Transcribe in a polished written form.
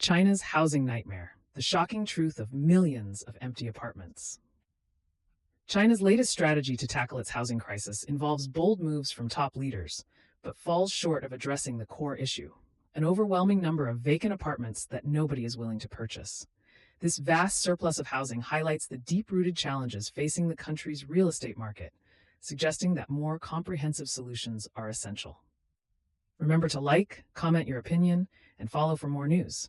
China's housing nightmare, the shocking truth of millions of empty apartments. China's latest strategy to tackle its housing crisis involves bold moves from top leaders, but falls short of addressing the core issue: an overwhelming number of vacant apartments that nobody is willing to purchase. This vast surplus of housing highlights the deep rooted challenges facing the country's real estate market, suggesting that more comprehensive solutions are essential. Remember to like, comment your opinion, and follow for more news.